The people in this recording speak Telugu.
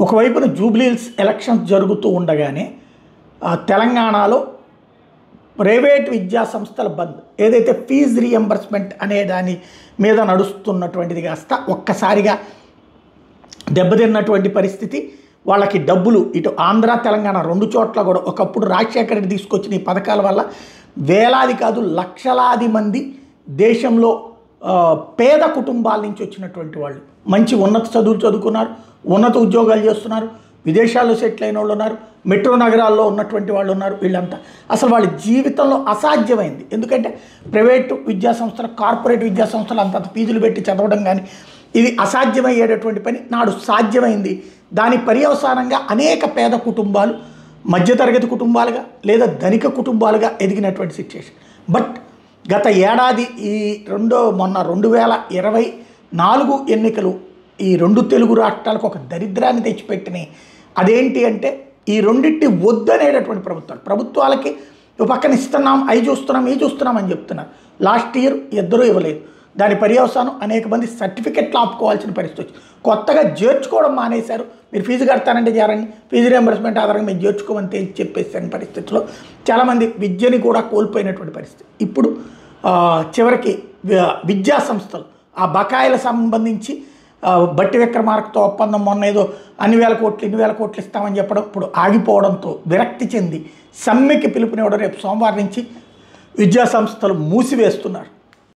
ఒకవైపున జూబ్లీహిల్స్ ఎలక్షన్స్ జరుగుతూ ఉండగానే తెలంగాణలో ప్రైవేట్ విద్యా సంస్థల బంద్, ఏదైతే ఫీజు రీఎంబర్స్మెంట్ అనే దాని మీద నడుస్తున్నటువంటిది కాస్త ఒక్కసారిగా దెబ్బతిన్నటువంటి పరిస్థితి. వాళ్ళకి డబ్బులు ఇటు ఆంధ్ర తెలంగాణ రెండు చోట్ల కూడా ఒకప్పుడు రాజశేఖర రెడ్డి తీసుకొచ్చిన ఈ పథకాల వల్ల వేలాది కాదు లక్షలాది మంది దేశంలో పేద కుటుంబాల నుంచి వచ్చినటువంటి వాళ్ళు మంచి ఉన్నత చదువులు చదువుకున్నారు, ఉన్నత ఉద్యోగాలు చేస్తున్నారు, విదేశాల్లో సెటిల్ అయిన వాళ్ళు ఉన్నారు, మెట్రో నగరాల్లో ఉన్నటువంటి వాళ్ళు ఉన్నారు. వీళ్ళంతా అసలు వాళ్ళ జీవితంలో అసాధ్యమైంది. ఎందుకంటే ప్రైవేటు విద్యా సంస్థలు, కార్పొరేట్ విద్యా సంస్థలు అంతంత ఫీజులు పెట్టి చదవడం కానీ ఇది అసాధ్యమయ్యేటటువంటి పని నాడు సాధ్యమైంది. దాని పర్యవసానంగా అనేక పేద కుటుంబాలు మధ్యతరగతి కుటుంబాలుగా లేదా ధనిక కుటుంబాలుగా ఎదిగినటువంటి సిచ్యుయేషన్. బట్ గత ఏడాది ఈ మొన్న 2024 ఎన్నికలు ఈ రెండు తెలుగు రాష్ట్రాలకు ఒక దరిద్రాన్ని తెచ్చిపెట్టినాయి. అదేంటి అంటే ఈ రెండింటి వద్దనేటటువంటి ప్రభుత్వాలకి పక్కన ఇస్తున్నాం, అవి చూస్తున్నాం, ఇవి చూస్తున్నాం అని చెప్తున్నారు. లాస్ట్ ఇయర్ ఇద్దరూ ఇవ్వలేదు. దాని పర్యవసానం అనేక మంది సర్టిఫికెట్లు ఆపుకోవాల్సిన పరిస్థితి వచ్చింది. కొత్తగా చేర్చుకోవడం మానేశారు. మీరు ఫీజు కడతానంటే చేరండి, ఫీజు రియంబర్స్మెంట్ ఆధారంగా మీరు చేర్చుకోమని తేల్చి చెప్పేసాని పరిస్థితిలో చాలామంది విద్యని కూడా కోల్పోయినటువంటి పరిస్థితి. ఇప్పుడు చివరికి విద్యా సంస్థలు ఆ బకాయిల సంబంధించి బట్టి విక్రమార్కతో ఒప్పందం మొన్న ఏదో ఇన్ని వేల కోట్లు ఇస్తామని చెప్పడం ఇప్పుడు ఆగిపోవడంతో విరక్తి చెంది సమ్మెకి పిలుపునివ్వడం రేపు సోమవారం నుంచి విద్యా సంస్థలు మూసివేస్తున్నారు.